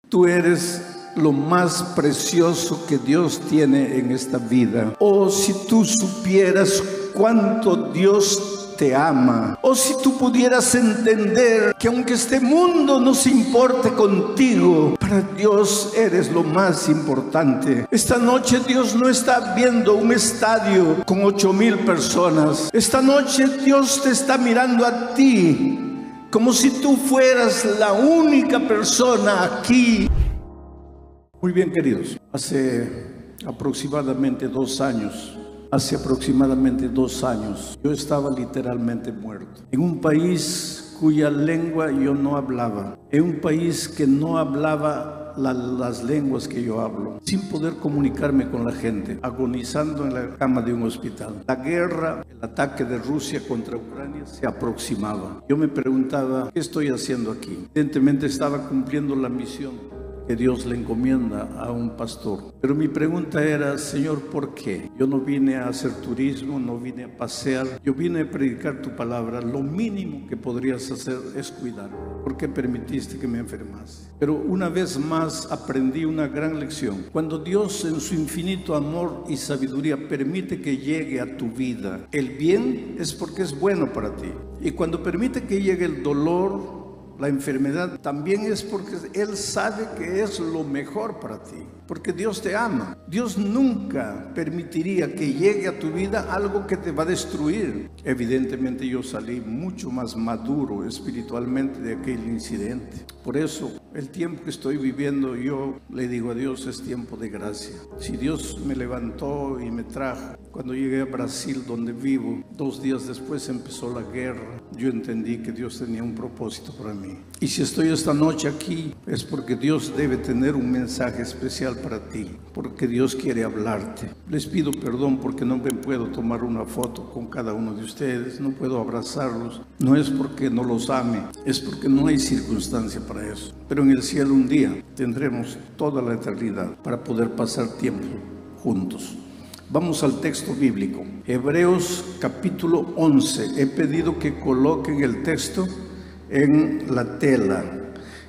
Tú eres lo más precioso que Dios tiene en esta vida. Oh, si tú supieras cuánto Dios te ama. Oh, si tú pudieras entender que aunque este mundo no se importe contigo, para Dios eres lo más importante. Esta noche Dios no está viendo un estadio con 8,000 personas. Esta noche Dios te está mirando a ti como si tú fueras la única persona aquí. Muy bien, queridos, hace aproximadamente 2 años, yo estaba literalmente muerto. En un país cuya lengua yo no hablaba, en un país que no hablaba las lenguas que yo hablo, sin poder comunicarme con la gente, agonizando en la cama de un hospital. La guerra, el ataque de Rusia contra Ucrania se aproximaba. Yo me preguntaba, ¿qué estoy haciendo aquí? Evidentemente estaba cumpliendo la misión que Dios le encomienda a un pastor. Pero mi pregunta era, Señor, ¿por qué? Yo no vine a hacer turismo, no vine a pasear, yo vine a predicar tu palabra. Lo mínimo que podrías hacer es cuidarme. ¿Por qué permitiste que me enfermase? Pero una vez más aprendí una gran lección. Cuando Dios en su infinito amor y sabiduría permite que llegue a tu vida el bien, es porque es bueno para ti. Y cuando permite que llegue el dolor, la enfermedad, también es porque Él sabe que es lo mejor para ti, porque Dios te ama. Dios nunca permitiría que llegue a tu vida algo que te va a destruir. Evidentemente yo salí mucho más maduro espiritualmente de aquel incidente. Por eso el tiempo que estoy viviendo, yo le digo a Dios, es tiempo de gracia. Si Dios me levantó y me trajo, cuando llegué a Brasil, donde vivo, 2 días después empezó la guerra. Yo entendí que Dios tenía un propósito para mí. Y si estoy esta noche aquí, es porque Dios debe tener un mensaje especial para ti, porque Dios quiere hablarte. Les pido perdón porque no me puedo tomar una foto con cada uno de ustedes, no puedo abrazarlos. No es porque no los ame, es porque no hay circunstancia para eso. Pero en el cielo un día tendremos toda la eternidad para poder pasar tiempo juntos. Vamos al texto bíblico, Hebreos capítulo 11. He pedido que coloquen el texto en la tela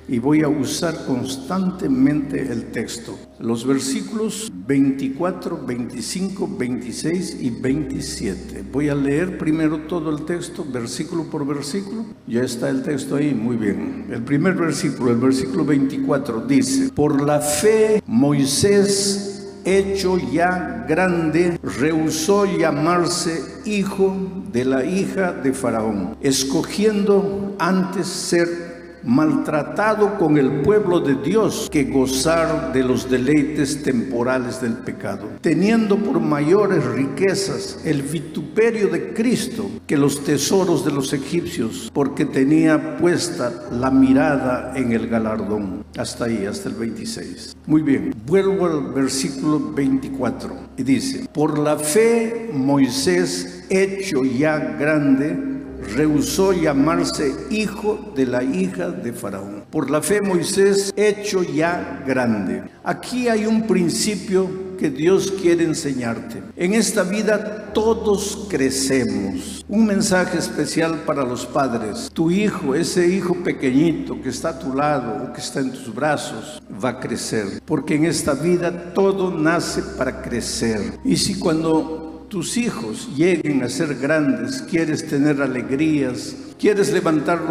y voy a usar constantemente el texto. Los versículos 24, 25, 26 y 27. Voy a leer primero todo el texto, versículo por versículo. Ya está el texto ahí, muy bien. El primer versículo, el versículo 24, dice: por la fe Moisés, hecho ya grande, rehusó llamarse hijo de la hija de Faraón, escogiendo antes ser maltratado con el pueblo de Dios que gozar de los deleites temporales del pecado, teniendo por mayores riquezas el vituperio de Cristo que los tesoros de los egipcios, porque tenía puesta la mirada en el galardón. Hasta ahí, hasta el 26. Muy bien, vuelvo al versículo 24 y dice: por la fe Moisés, hecho ya grande, rehusó llamarse hijo de la hija de Faraón. Por la fe Moisés, hecho ya grande. Aquí hay un principio que Dios quiere enseñarte. En esta vida todos crecemos. Un mensaje especial para los padres. Tu hijo, ese hijo pequeñito que está a tu lado o que está en tus brazos, va a crecer. Porque en esta vida todo nace para crecer. Y si cuando tus hijos lleguen a ser grandes, quieres tener alegrías, quieres levantar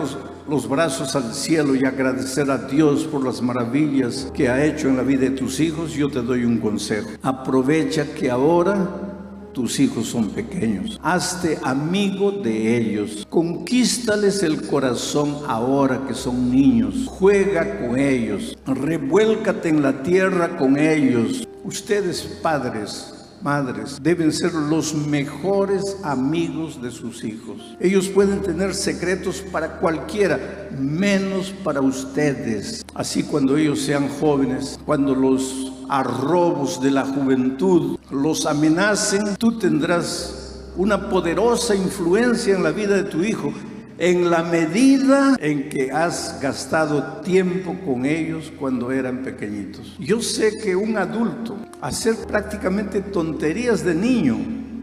los brazos al cielo y agradecer a Dios por las maravillas que ha hecho en la vida de tus hijos, yo te doy un consejo. Aprovecha que ahora tus hijos son pequeños. Hazte amigo de ellos. Conquístales el corazón ahora que son niños. Juega con ellos. Revuélcate en la tierra con ellos. Ustedes, padres, madres, deben ser los mejores amigos de sus hijos. Ellos pueden tener secretos para cualquiera, menos para ustedes. Así cuando ellos sean jóvenes, cuando los arrobos de la juventud los amenacen, tú tendrás una poderosa influencia en la vida de tu hijo, en la medida en que has gastado tiempo con ellos cuando eran pequeñitos. Yo sé que un adulto hacer prácticamente tonterías de niño,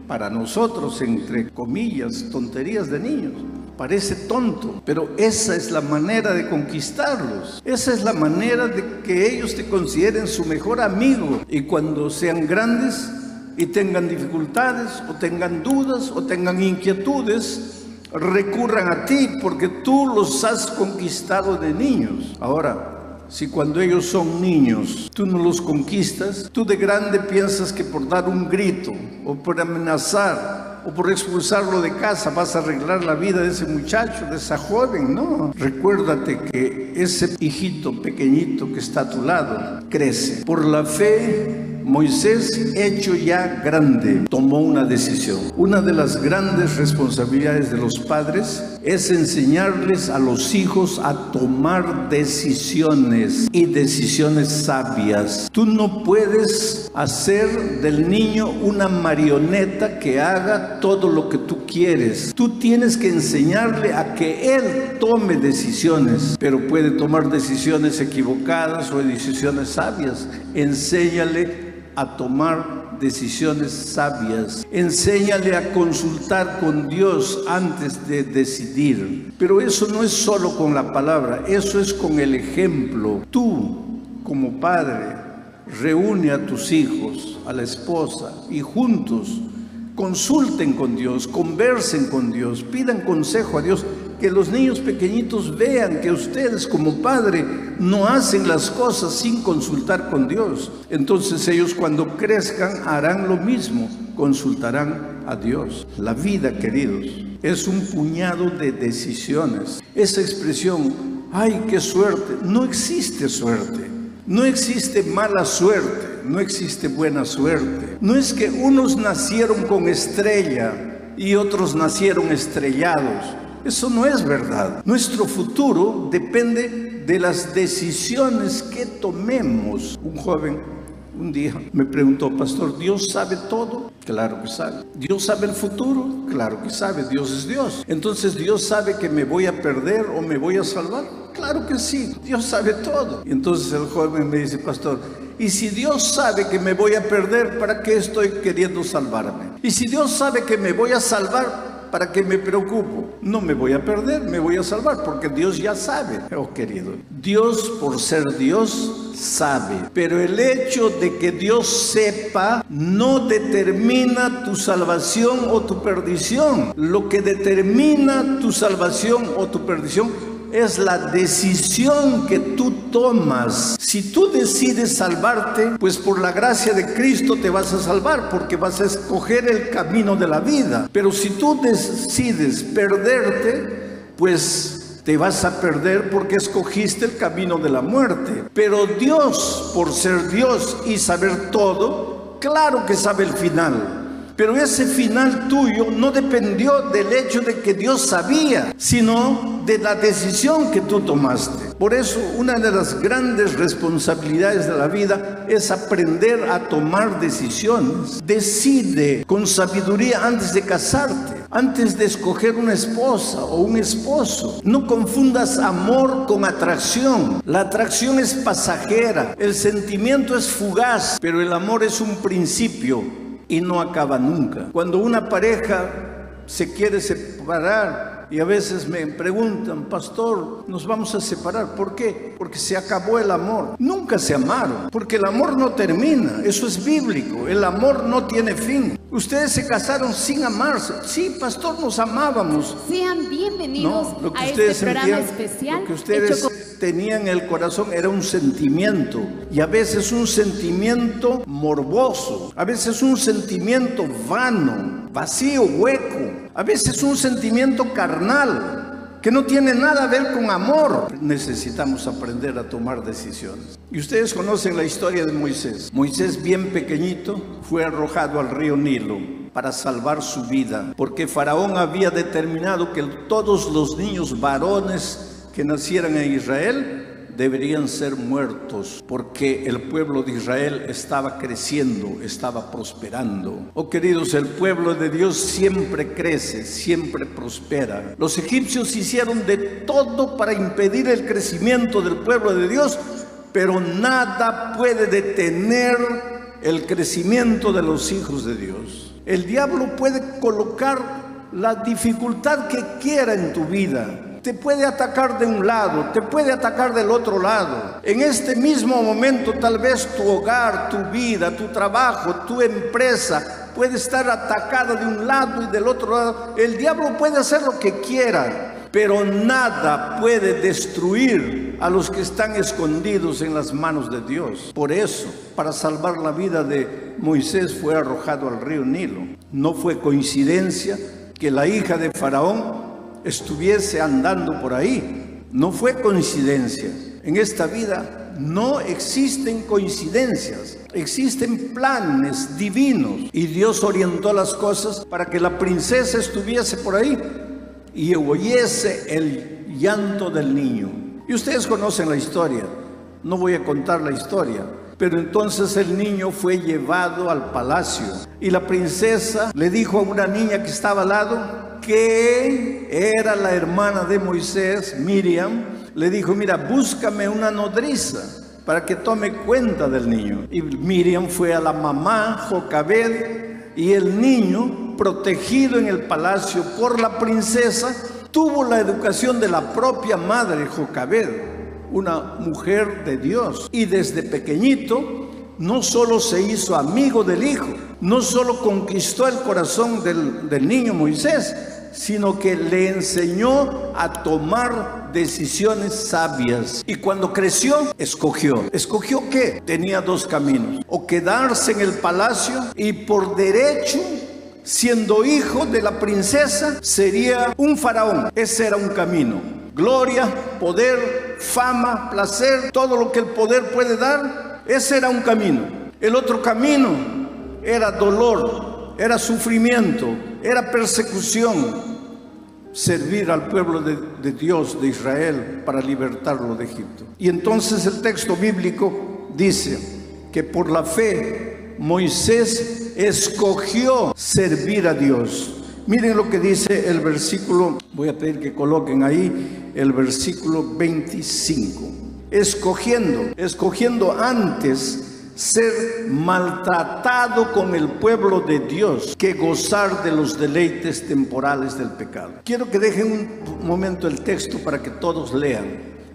para nosotros entre comillas tonterías de niños, Parece tonto, pero esa es la manera de conquistarlos. Esa es la manera de que ellos te consideren su mejor amigo. Y cuando sean grandes y tengan dificultades, o tengan dudas, o tengan inquietudes, recurran a ti, porque tú los has conquistado de niños. Ahora, si cuando ellos son niños tú no los conquistas, tú de grande piensas que por dar un grito, o por amenazar, o por expulsarlo de casa vas a arreglar la vida de ese muchacho, de esa joven. No, recuérdate que ese hijito pequeñito que está a tu lado crece. Por la fe, Moisés, hecho ya grande, tomó una decisión. Una de las grandes responsabilidades de los padres es enseñarles a los hijos a tomar decisiones, y decisiones sabias. Tú no puedes hacer del niño una marioneta que haga todo lo que tú quieres. Tú tienes que enseñarle a que él tome decisiones, pero puede tomar decisiones equivocadas o decisiones sabias. Enséñale a tomar decisiones sabias. Enséñale a consultar con Dios antes de decidir. Pero eso no es solo con la palabra, eso es con el ejemplo. Tú, como padre, reúne a tus hijos, a la esposa, y juntos consulten con Dios, conversen con Dios, pidan consejo a Dios. Que los niños pequeñitos vean que ustedes como padre no hacen las cosas sin consultar con Dios. Entonces ellos, cuando crezcan, harán lo mismo, consultarán a Dios. La vida, queridos, es un puñado de decisiones. Esa expresión, ¡ay, qué suerte!, no existe suerte. No existe mala suerte, no existe buena suerte. No es que unos nacieron con estrella y otros nacieron estrellados. Eso no es verdad. Nuestro futuro depende de las decisiones que tomemos. Un joven un día me preguntó: pastor, ¿Dios sabe todo? Claro que sabe. ¿Dios sabe el futuro? Claro que sabe. Dios es Dios. Entonces, ¿Dios sabe que me voy a perder o me voy a salvar? Claro que sí. Dios sabe todo. Y entonces el joven me dice: pastor, y si Dios sabe que me voy a perder, ¿para qué estoy queriendo salvarme? Y si Dios sabe que me voy a salvar, ¿para qué me preocupo? No me voy a perder, me voy a salvar, porque Dios ya sabe. Oh, querido, Dios, por ser Dios, sabe. Pero el hecho de que Dios sepa no determina tu salvación o tu perdición. Lo que determina tu salvación o tu perdición es la decisión que tú tomas. Si tú decides salvarte, pues por la gracia de Cristo te vas a salvar, porque vas a escoger el camino de la vida. Pero si tú decides perderte, pues te vas a perder porque escogiste el camino de la muerte. Pero Dios, por ser Dios y saber todo, claro que sabe el final. Pero ese final tuyo no dependió del hecho de que Dios sabía, sino de la decisión que tú tomaste. Por eso, una de las grandes responsabilidades de la vida es aprender a tomar decisiones. Decide con sabiduría antes de casarte, antes de escoger una esposa o un esposo. No confundas amor con atracción. La atracción es pasajera, el sentimiento es fugaz, pero el amor es un principio y no acaba nunca. Cuando una pareja se quiere separar, y a veces me preguntan: pastor, nos vamos a separar, ¿por qué? Porque se acabó el amor. Nunca se amaron, porque el amor no termina. Eso es bíblico, el amor no tiene fin. Ustedes se casaron sin amarse. Sí, pastor, nos amábamos. Sean bienvenidos a este programa especial. Lo que ustedes tenían en el corazón era un sentimiento, y a veces un sentimiento morboso, a veces un sentimiento vano, vacío, hueco, a veces un sentimiento carnal que no tiene nada a ver con amor. Necesitamos aprender a tomar decisiones. Y ustedes conocen la historia de Moisés. Moisés, bien pequeñito, fue arrojado al río Nilo para salvar su vida, porque Faraón había determinado que todos los niños varones que nacieran en Israel deberían ser muertos, porque el pueblo de Israel estaba creciendo, estaba prosperando. Oh, queridos, el pueblo de Dios siempre crece, siempre prospera. Los egipcios hicieron de todo para impedir el crecimiento del pueblo de Dios, pero nada puede detener el crecimiento de los hijos de Dios. El diablo puede colocar la dificultad que quiera en tu vida. Te puede atacar de un lado, te puede atacar del otro lado. En este mismo momento, tal vez tu hogar, tu vida, tu trabajo, tu empresa puede estar atacada de un lado y del otro lado. El diablo puede hacer lo que quiera, pero nada puede destruir a los que están escondidos en las manos de Dios. Por eso, para salvar la vida de Moisés, fue arrojado al río Nilo. No fue coincidencia que la hija de Faraón estuviese andando por ahí. No fue coincidencia. En esta vida no existen coincidencias, existen planes divinos, y Dios orientó las cosas para que la princesa estuviese por ahí y oyese el llanto del niño. Y ustedes conocen la historia, no voy a contar la historia. Pero entonces el niño fue llevado al palacio y la princesa le dijo a una niña que estaba al lado, que era la hermana de Moisés, Miriam, le dijo: mira, búscame una nodriza para que tome cuenta del niño. Y Miriam fue a la mamá, Jocabed, y el niño, protegido en el palacio por la princesa, tuvo la educación de la propia madre Jocabed, una mujer de Dios. Y desde pequeñito no solo se hizo amigo del hijo, no solo conquistó el corazón del niño Moisés, sino que le enseñó a tomar decisiones sabias. Y cuando creció, escogió. ¿Escogió qué? Tenía dos caminos: o quedarse en el palacio y por derecho, siendo hijo de la princesa, sería un faraón. Ese era un camino. Gloria, poder, fama, placer, todo lo que el poder puede dar. Ese era un camino. El otro camino era dolor, era sufrimiento, era persecución. Servir al pueblo de Dios, de Israel, para libertarlo de Egipto. Y entonces el texto bíblico dice que por la fe Moisés escogió servir a Dios. Miren lo que dice el versículo, voy a pedir que coloquen ahí el versículo 25. Escogiendo antes ser maltratado con el pueblo de Dios que gozar de los deleites temporales del pecado. Quiero que dejen un momento el texto para que todos lean.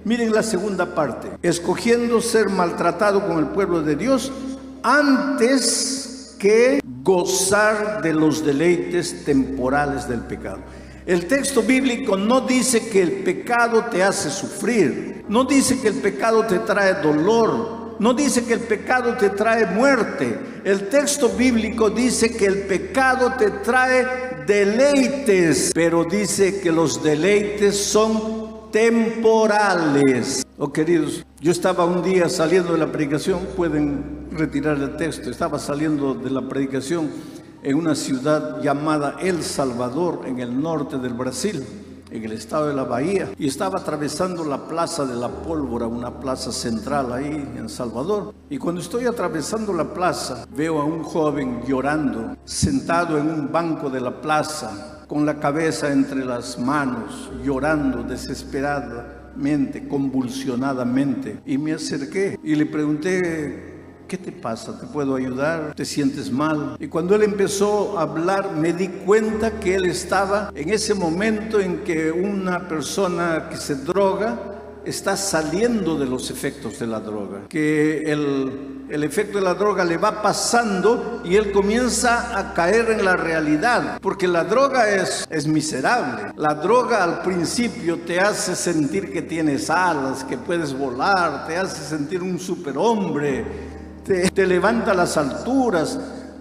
Miren la segunda parte: escogiendo ser maltratado con el pueblo de Dios antes que gozar de los deleites temporales del pecado. El texto bíblico no dice que el pecado te hace sufrir, no dice que el pecado te trae dolor, no dice que el pecado te trae muerte. El texto bíblico dice que el pecado te trae deleites, pero dice que los deleites son temporales. Oh, queridos, yo estaba un día saliendo de la predicación, pueden retirar el texto, estaba saliendo de la predicación en una ciudad llamada El Salvador, en el norte del Brasil, en el estado de la Bahía, y estaba atravesando la Plaza de la Pólvora, una plaza central ahí en Salvador. Y cuando estoy atravesando la plaza, veo a un joven llorando, sentado en un banco de la plaza, con la cabeza entre las manos, llorando desesperadamente, convulsionadamente. Y me acerqué y le pregunté: ¿qué te pasa? ¿Te puedo ayudar? ¿Te sientes mal? Y cuando él empezó a hablar, me di cuenta que él estaba en ese momento en que una persona que se droga está saliendo de los efectos de la droga, que el efecto de la droga le va pasando y él comienza a caer en la realidad, porque la droga es miserable. La droga al principio te hace sentir que tienes alas, que puedes volar, te hace sentir un superhombre, te levanta a las alturas,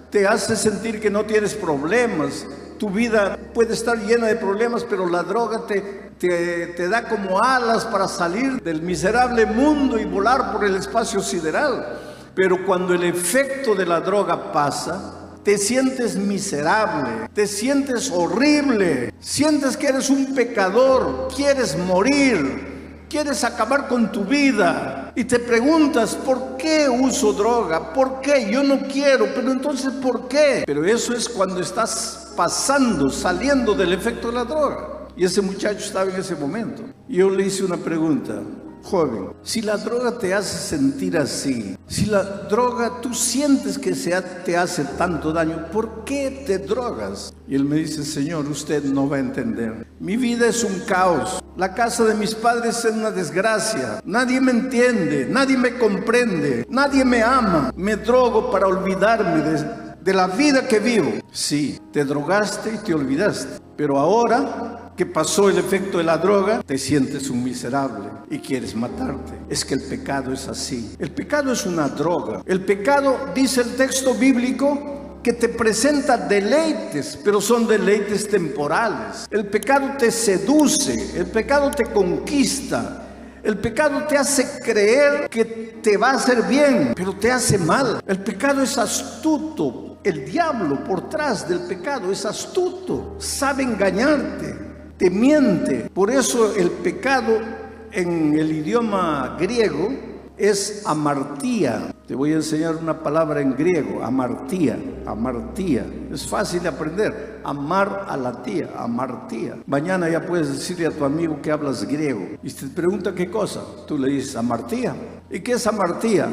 te hace sentir que no tienes problemas. Tu vida puede estar llena de problemas, pero la droga te da como alas para salir del miserable mundo y volar por el espacio sideral. Pero cuando el efecto de la droga pasa, te sientes miserable, te sientes horrible, sientes que eres un pecador, quieres morir, quieres acabar con tu vida y te preguntas: ¿por qué uso droga? ¿Por qué? Yo no quiero, pero entonces ¿por qué? Pero eso es cuando estás saliendo del efecto de la droga. Y ese muchacho estaba en ese momento. Yo le hice una pregunta: joven, si la droga te hace sentir así, si la droga tú sientes que te hace tanto daño, ¿por qué te drogas? Y él me dice, Señor, usted no va a entender. Mi vida es un caos. La casa de mis padres es una desgracia. Nadie me entiende, nadie me comprende, nadie me ama. Me drogo para olvidarme de la vida que vivo. Sí, te drogaste y te olvidaste. Pero ahora que pasó el efecto de la droga, te sientes un miserable y quieres matarte. Es que el pecado es así. El pecado es una droga. El pecado, dice el texto bíblico, que te presenta deleites, pero son deleites temporales. El pecado te seduce, el pecado te conquista. El pecado te hace creer que te va a hacer bien, pero te hace mal. El pecado es astuto. El diablo por trás del pecado es astuto. Sabe engañarte, te miente. Por eso el pecado en el idioma griego es amartía. Te voy a enseñar una palabra en griego, amartía, amartía. Es fácil de aprender. Amar a la tía, amartía. Mañana ya puedes decirle a tu amigo que hablas griego y te pregunta qué cosa. Tú le dices amartía. ¿Y qué es amartía?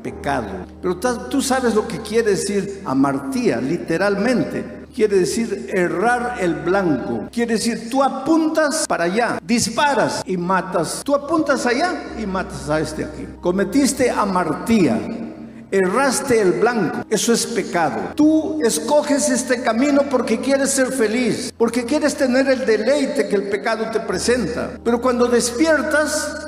Pecado. Pero tú sabes lo que quiere decir amartía, literalmente. Quiere decir errar el blanco. Quiere decir, tú apuntas para allá, disparas y matas. Tú apuntas allá y matas a este aquí. Cometiste amartía. Erraste el blanco. Eso es pecado. Tú escoges este camino porque quieres ser feliz, porque quieres tener el deleite que el pecado te presenta. Pero cuando despiertas,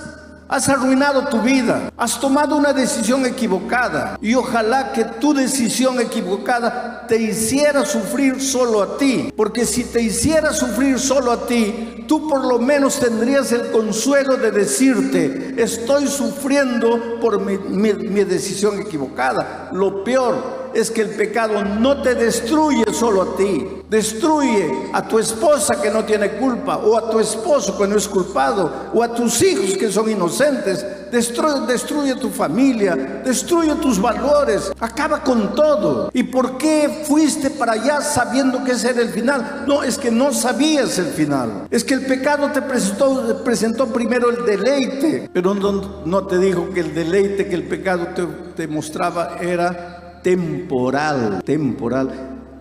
has arruinado tu vida, has tomado una decisión equivocada y ojalá que tu decisión equivocada te hiciera sufrir solo a ti, porque si te hiciera sufrir solo a ti, tú por lo menos tendrías el consuelo de decirte, estoy sufriendo por mi decisión equivocada. Lo peor es que el pecado no te destruye solo a ti, destruye a tu esposa que no tiene culpa, o a tu esposo que no es culpado, o a tus hijos que son inocentes. Destruye tu familia, destruye tus valores, acaba con todo. ¿Y por qué fuiste para allá sabiendo que ese era el final? No, es que no sabías el final. Es que el pecado te presentó primero el deleite, pero no te dijo que el deleite que el pecado te mostraba era temporal.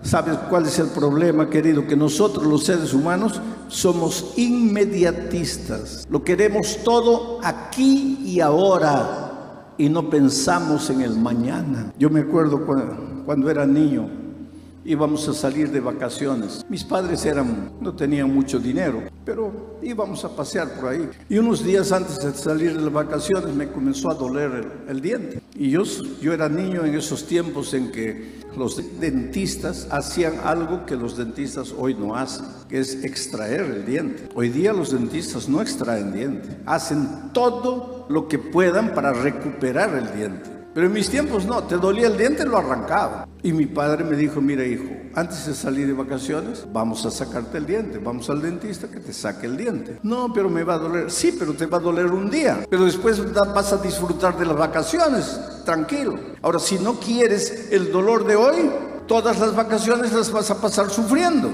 ¿Sabes cuál es el problema, querido? Que nosotros los seres humanos somos inmediatistas. Lo queremos todo aquí y ahora y no pensamos en el mañana. Yo me acuerdo cuando era niño, íbamos a salir de vacaciones. Mis padres no tenían mucho dinero, pero íbamos a pasear por ahí. Y unos días antes de salir de las vacaciones me comenzó a doler el diente. Y yo era niño en esos tiempos en que los dentistas hacían algo que los dentistas hoy no hacen, que es extraer el diente. Hoy día los dentistas no extraen diente, hacen todo lo que puedan para recuperar el diente. Pero en mis tiempos no, te dolía el diente, lo arrancaba. Y mi padre me dijo, mira hijo, antes de salir de vacaciones, vamos a sacarte el diente, vamos al dentista que te saque el diente. No, pero me va a doler. Sí, pero te va a doler un día, pero después vas a disfrutar de las vacaciones, tranquilo. Ahora, si no quieres el dolor de hoy, todas las vacaciones las vas a pasar sufriendo.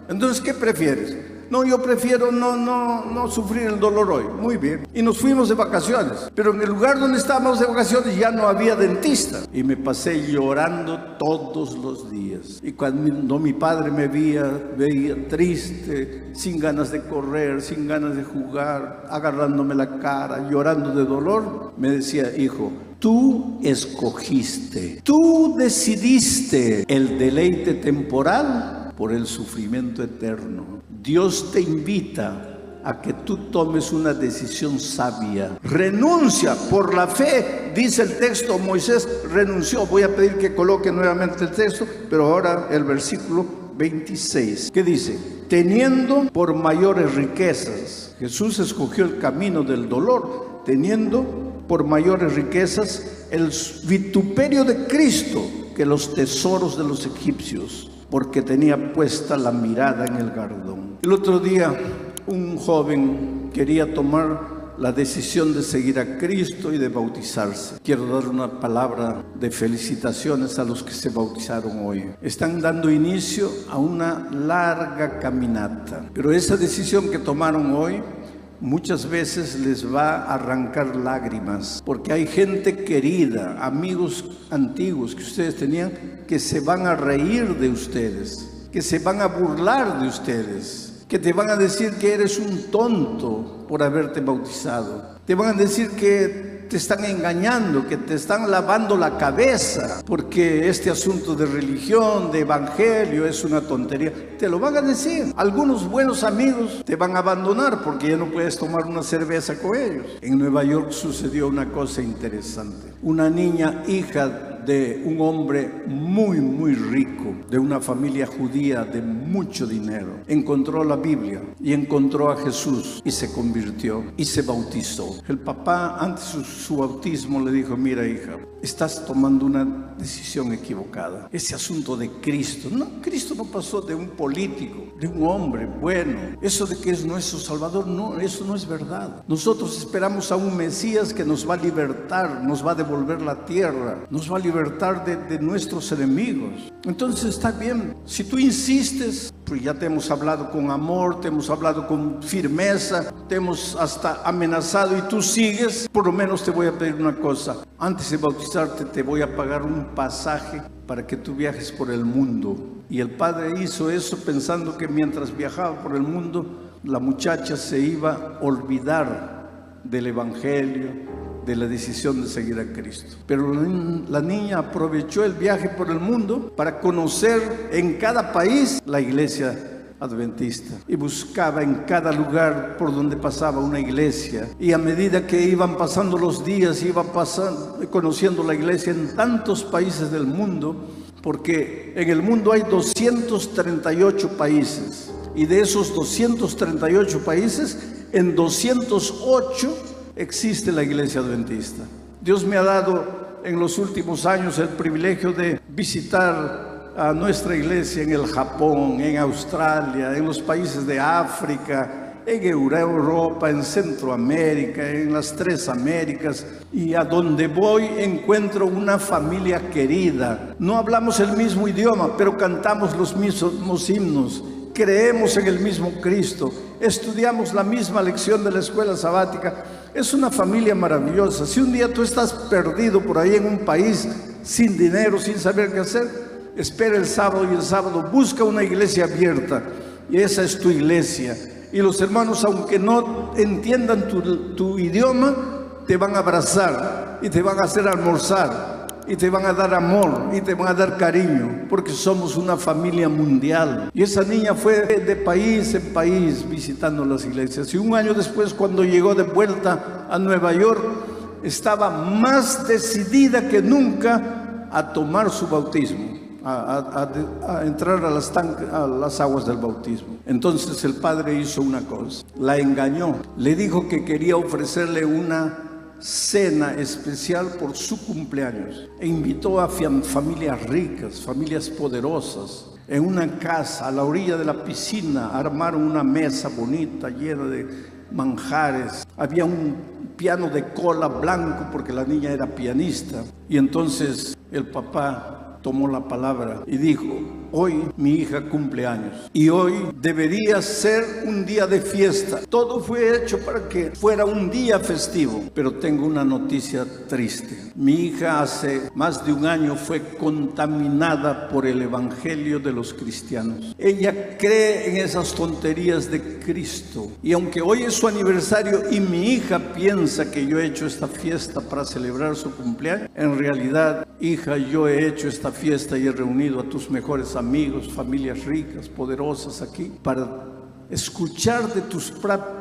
Entonces, ¿qué prefieres? No, yo prefiero no sufrir el dolor hoy. Muy bien. Y nos fuimos de vacaciones. Pero en el lugar donde estábamos de vacaciones ya no había dentista. Y me pasé llorando todos los días. Y cuando mi padre me veía triste, sin ganas de correr, sin ganas de jugar, agarrándome la cara, llorando de dolor, me decía, hijo, tú escogiste, tú decidiste el deleite temporal por el sufrimiento eterno. Dios te invita a que tú tomes una decisión sabia. Renuncia por la fe, dice el texto. Moisés renunció. Voy a pedir que coloque nuevamente el texto, pero ahora el versículo 26. ¿Qué dice? Teniendo por mayores riquezas. Jesús escogió el camino del dolor, teniendo por mayores riquezas el vituperio de Cristo que los tesoros de los egipcios, porque tenía puesta la mirada en el galardón. El otro día un joven quería tomar la decisión de seguir a Cristo y de bautizarse. Quiero dar una palabra de felicitaciones a los que se bautizaron hoy. Están dando inicio a una larga caminata, pero esa decisión que tomaron hoy muchas veces les va a arrancar lágrimas, porque hay gente querida, amigos antiguos que ustedes tenían, que se van a reír de ustedes, que se van a burlar de ustedes, que te van a decir que eres un tonto por haberte bautizado. Te van a decir que te están engañando, que te están lavando la cabeza, porque este asunto de religión, de evangelio, es una tontería. Te lo van a decir. Algunos buenos amigos te van a abandonar porque ya no puedes tomar una cerveza con ellos. En Nueva York sucedió una cosa interesante. Una niña, hija de un hombre muy, muy rico, de una familia judía de mucho dinero, encontró la Biblia y encontró a Jesús y se convirtió y se bautizó. El papá, antes de su bautismo, le dijo: mira, hija, estás tomando una decisión equivocada. Ese asunto de Cristo, no, Cristo no pasó de un político, de un hombre bueno. Eso de que es nuestro Salvador, no, eso no es verdad. Nosotros esperamos a un Mesías que nos va a libertar, nos va a devolver la tierra, nos va a libertar de nuestros enemigos. Entonces está bien, si tú insistes, pues ya te hemos hablado con amor, te hemos hablado con firmeza, te hemos hasta amenazado y tú sigues. Por lo menos te voy a pedir una cosa: antes de bautizarte te voy a pagar un pasaje para que tú viajes por el mundo. Y el padre hizo eso pensando que mientras viajaba por el mundo, la muchacha se iba a olvidar del evangelio, de la decisión de seguir a Cristo. Pero la niña aprovechó el viaje por el mundo para conocer en cada país la iglesia adventista, y buscaba en cada lugar por donde pasaba una iglesia, y a medida que iban pasando los días, iba conociendo la iglesia en tantos países del mundo, porque en el mundo hay 238 países, y de esos 238 países, en 208 existe la iglesia adventista. Dios me ha dado en los últimos años el privilegio de visitar a nuestra iglesia en el Japón, en Australia, en los países de África, en Europa, en Centroamérica, en las 3 Américas, y a donde voy encuentro una familia querida. No hablamos el mismo idioma, pero cantamos los mismos himnos. Creemos en el mismo Cristo, estudiamos la misma lección de la escuela sabática. Es una familia maravillosa. Si un día tú estás perdido por ahí en un país, sin dinero, sin saber qué hacer, espera el sábado, y el sábado busca una iglesia abierta, y esa es tu iglesia. Y los hermanos, aunque no entiendan tu idioma, te van a abrazar y te van a hacer almorzar y te van a dar amor y te van a dar cariño, porque somos una familia mundial. Y esa niña fue de país en país visitando las iglesias, y un año después, cuando llegó de vuelta a Nueva York, estaba más decidida que nunca a tomar su bautismo, a entrar a las aguas del bautismo. Entonces el padre hizo una cosa: la engañó, le dijo que quería ofrecerle una cena especial por su cumpleaños, e invitó a familias ricas, familias poderosas. En una casa a la orilla de la piscina armaron una mesa bonita llena de manjares. Había un piano de cola blanco porque la niña era pianista. Y entonces el papá tomó la palabra y dijo: hoy mi hija cumple años y hoy debería ser un día de fiesta. Todo fue hecho para que fuera un día festivo. Pero tengo una noticia triste. Mi hija hace más de un año fue contaminada por el evangelio de los cristianos. Ella cree en esas tonterías de Cristo, y aunque hoy es su aniversario y mi hija piensa que yo he hecho esta fiesta para celebrar su cumpleaños, en realidad, hija, yo he hecho esta fiesta y he reunido a tus mejores amigos, familias ricas, poderosas aquí, para escuchar de tus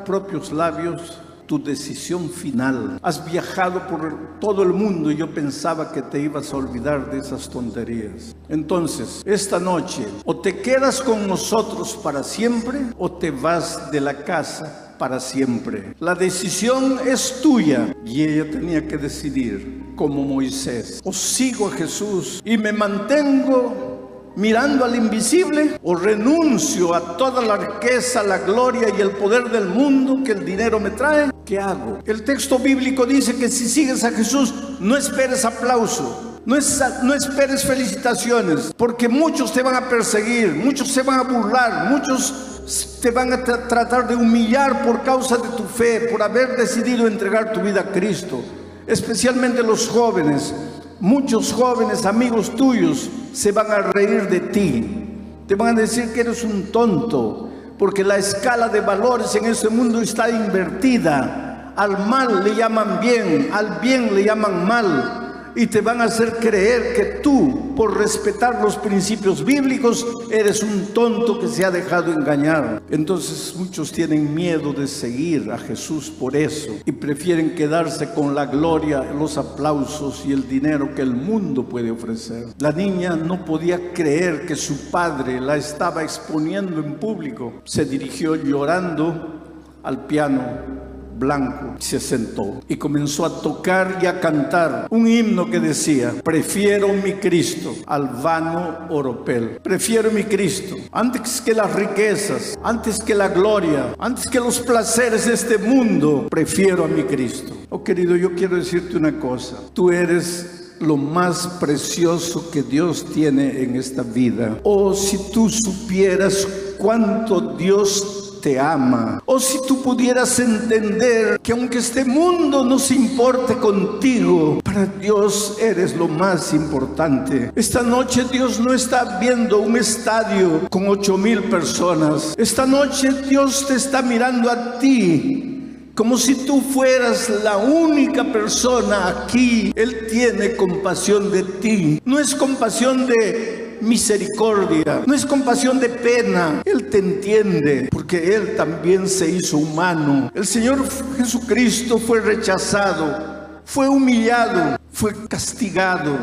propios labios tu decisión final. Has viajado por todo el mundo y yo pensaba que te ibas a olvidar de esas tonterías. Entonces, esta noche, o te quedas con nosotros para siempre, o te vas de la casa para siempre. La decisión es tuya. Y ella tenía que decidir, como Moisés: o sigo a Jesús y me mantengo mirando al invisible, o renuncio a toda la riqueza, la gloria y el poder del mundo que el dinero me trae. ¿Qué hago? El texto bíblico dice que si sigues a Jesús, no esperes aplauso, no esperes felicitaciones, porque muchos te van a perseguir, muchos se van a burlar, muchos te van a tratar de humillar por causa de tu fe, por haber decidido entregar tu vida a Cristo. Especialmente los jóvenes. Muchos jóvenes amigos tuyos se van a reír de ti. Te van a decir que eres un tonto, porque la escala de valores en este mundo está invertida. Al mal le llaman bien, al bien le llaman mal. Y te van a hacer creer que tú, por respetar los principios bíblicos, eres un tonto que se ha dejado engañar. Entonces muchos tienen miedo de seguir a Jesús por eso, y prefieren quedarse con la gloria, los aplausos y el dinero que el mundo puede ofrecer. La niña no podía creer que su padre la estaba exponiendo en público. Se dirigió llorando al piano blanco, se sentó y comenzó a tocar y a cantar un himno que decía: prefiero mi Cristo al vano oropel. Prefiero mi Cristo antes que las riquezas, antes que la gloria, antes que los placeres de este mundo. Prefiero a mi Cristo. Oh querido, yo quiero decirte una cosa: tú eres lo más precioso que Dios tiene en esta vida. Oh, si tú supieras cuánto Dios te ama. O si tú pudieras entender que aunque este mundo no se importe contigo, para Dios eres lo más importante. Esta noche Dios no está viendo un estadio con 8,000 personas. Esta noche Dios te está mirando a ti como si tú fueras la única persona aquí. Él tiene compasión de ti. No es compasión de misericordia, no es compasión de pena. Él te entiende, porque Él también se hizo humano. El Señor Jesucristo fue rechazado, fue humillado, fue castigado,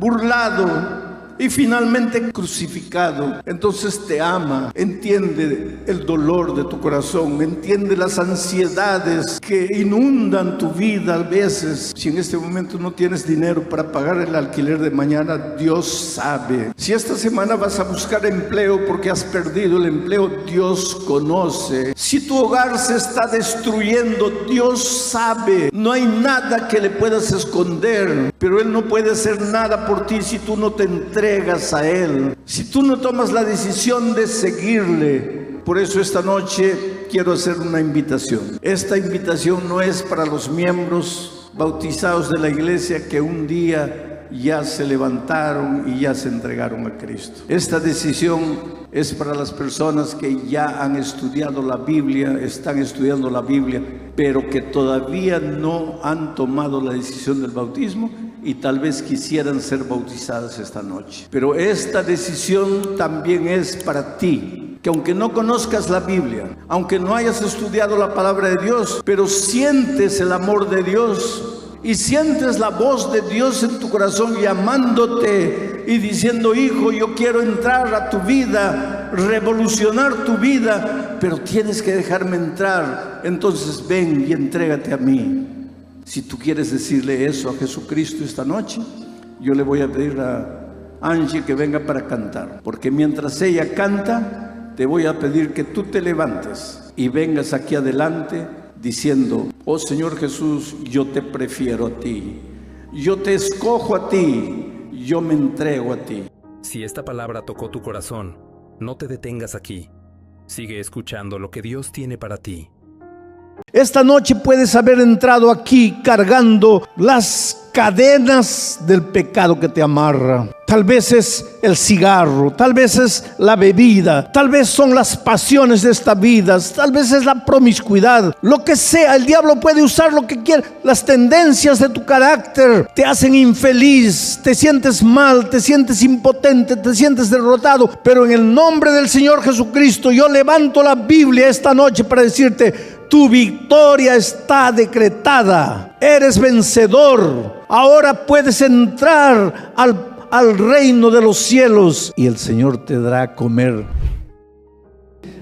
burlado y finalmente crucificado. Entonces te ama, entiende el dolor de tu corazón, entiende las ansiedades que inundan tu vida a veces. Si en este momento no tienes dinero para pagar el alquiler de mañana, Dios sabe. Si esta semana vas a buscar empleo porque has perdido el empleo, Dios conoce. Si tu hogar se está destruyendo, Dios sabe. No hay nada que le puedas esconder, pero Él no puede hacer nada por ti si tú no te entregas a Él, si tú no tomas la decisión de seguirle. Por eso esta noche quiero hacer una invitación. Esta invitación no es para los miembros bautizados de la iglesia que un día ya se levantaron y ya se entregaron a Cristo. Esta decisión es para las personas que ya han estudiado la Biblia, están estudiando la Biblia, pero que todavía no han tomado la decisión del bautismo y tal vez quisieran ser bautizadas esta noche. Pero esta decisión también es para ti, que aunque no conozcas la Biblia, aunque no hayas estudiado la palabra de Dios, pero sientes el amor de Dios y sientes la voz de Dios en tu corazón llamándote y diciendo: hijo, yo quiero entrar a tu vida, revolucionar tu vida, pero tienes que dejarme entrar. Entonces ven y entrégate a mí. Si tú quieres decirle eso a Jesucristo esta noche, yo le voy a pedir a Angie que venga para cantar, porque mientras ella canta, te voy a pedir que tú te levantes y vengas aquí adelante diciendo: oh Señor Jesús, yo te prefiero a ti, yo te escojo a ti, yo me entrego a ti. Si esta palabra tocó tu corazón, no te detengas aquí. Sigue escuchando lo que Dios tiene para ti. Esta noche puedes haber entrado aquí cargando las cadenas del pecado que te amarra. Tal vez es el cigarro, tal vez es la bebida, tal vez son las pasiones de esta vida, tal vez es la promiscuidad. Lo que sea, el diablo puede usar lo que quiera. Las tendencias de tu carácter te hacen infeliz, te sientes mal, te sientes impotente, te sientes derrotado. Pero en el nombre del Señor Jesucristo, yo levanto la Biblia esta noche para decirte: tu victoria está decretada. Eres vencedor. Ahora puedes entrar al reino de los cielos y el Señor te dará a comer.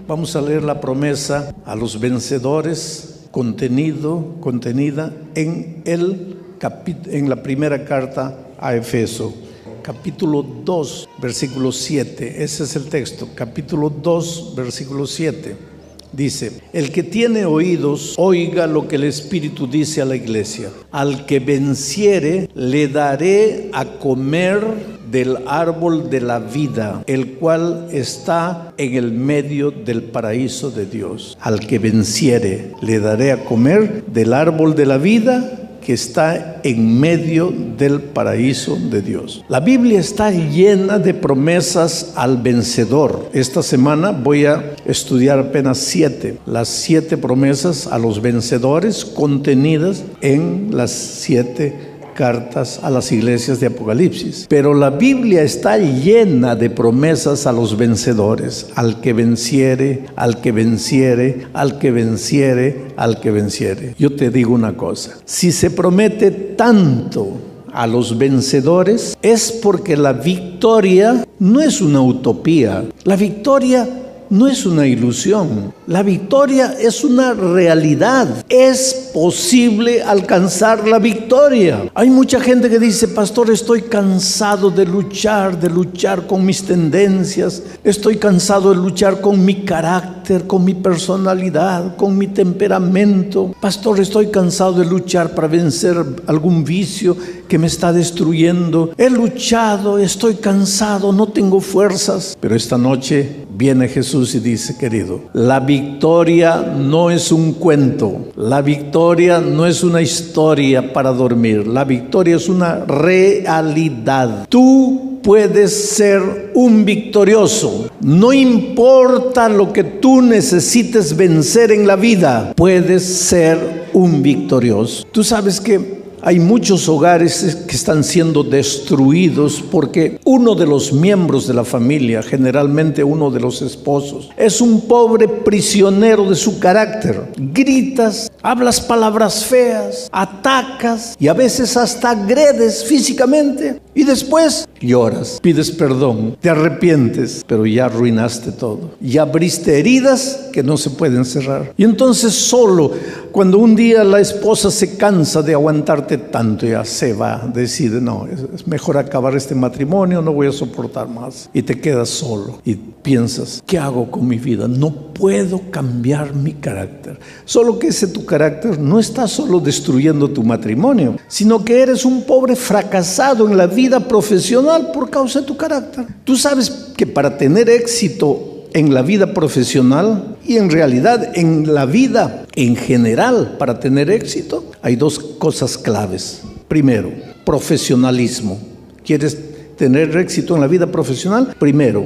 Vamos a leer la promesa a los vencedores contenida en la primera carta a Efeso, capítulo 2, versículo 7. Ese es el texto, capítulo 2, versículo 7. Dice: el que tiene oídos, oiga lo que el Espíritu dice a la iglesia. Al que venciere, le daré a comer del árbol de la vida, el cual está en el medio del paraíso de Dios. Al que venciere, le daré a comer del árbol de la vida que está en medio del paraíso de Dios. La Biblia está llena de promesas al vencedor. Esta semana voy a estudiar apenas 7, las 7 promesas a los vencedores contenidas en las 7 cartas a las iglesias de Apocalipsis. Pero la Biblia está llena de promesas a los vencedores. Al que venciere, al que venciere, al que venciere, al que venciere. Yo te digo una cosa, si se promete tanto a los vencedores, es porque la victoria no es una utopía. La victoria no es una ilusión. La victoria es una realidad. Es posible alcanzar la victoria. Hay mucha gente que dice: pastor, estoy cansado de luchar con mis tendencias. Estoy cansado de luchar con mi carácter, con mi personalidad, con mi temperamento. Pastor, estoy cansado de luchar para vencer algún vicio que me está destruyendo. He luchado, estoy cansado, no tengo fuerzas. Pero esta noche viene Jesús y dice: querido, la victoria no es un cuento. La victoria no es una historia para dormir. La victoria es una realidad. Tú puedes ser un victorioso. No importa lo que tú necesites vencer en la vida, puedes ser un victorioso. Tú sabes que hay muchos hogares que están siendo destruidos porque uno de los miembros de la familia, generalmente uno de los esposos, es un pobre prisionero de su carácter. Gritas, hablas palabras feas, atacas y a veces hasta agredes físicamente. Y después lloras, pides perdón, te arrepientes, pero ya arruinaste todo. Ya abriste heridas que no se pueden cerrar. Y entonces solo cuando un día la esposa se cansa de aguantarte tanto, ya se va, decide: no, es mejor acabar este matrimonio, no voy a soportar más. Y te quedas solo y piensas: ¿qué hago con mi vida? No puedo cambiar mi carácter. Solo que ese tu carácter no está solo destruyendo tu matrimonio, sino que eres un pobre fracasado en la vida profesional por causa de tu carácter. Tú sabes que para tener éxito en la vida profesional y en realidad en la vida en general, para tener éxito, hay 2 cosas claves. Primero, profesionalismo. ¿Quieres tener éxito en la vida profesional? Primero,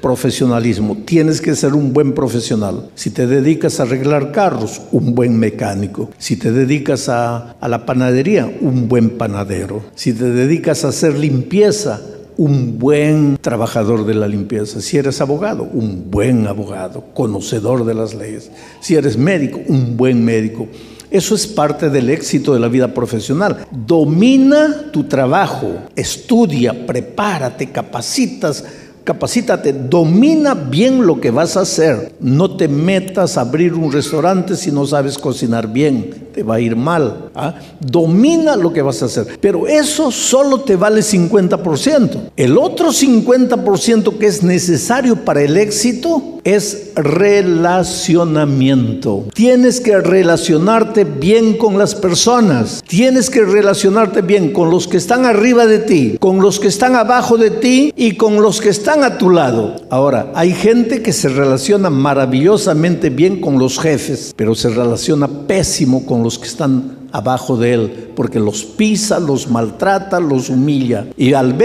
profesionalismo. Tienes que ser un buen profesional. Si te dedicas a arreglar carros, un buen mecánico. Si te dedicas a la panadería, un buen panadero. Si te dedicas a hacer limpieza, un buen trabajador de la limpieza. Si eres abogado, un buen abogado, conocedor de las leyes. Si eres médico, un buen médico. Eso es parte del éxito de la vida profesional. Domina tu trabajo, estudia, prepárate, capacítate, domina bien lo que vas a hacer. No te metas a abrir un restaurante si no sabes cocinar bien, te va a ir mal. Domina lo que vas a hacer, pero eso solo te vale 50%. El otro 50% que es necesario para el éxito es relacionamiento. Tienes que relacionarte bien con las personas. Tienes que relacionarte bien con los que están arriba de ti, con los que están abajo de ti y con los que están a tu lado. Ahora, hay gente que se relaciona maravillosamente bien con los jefes, pero se relaciona pésimo con los que están abajo de él, porque los pisa, los maltrata, los humilla, y al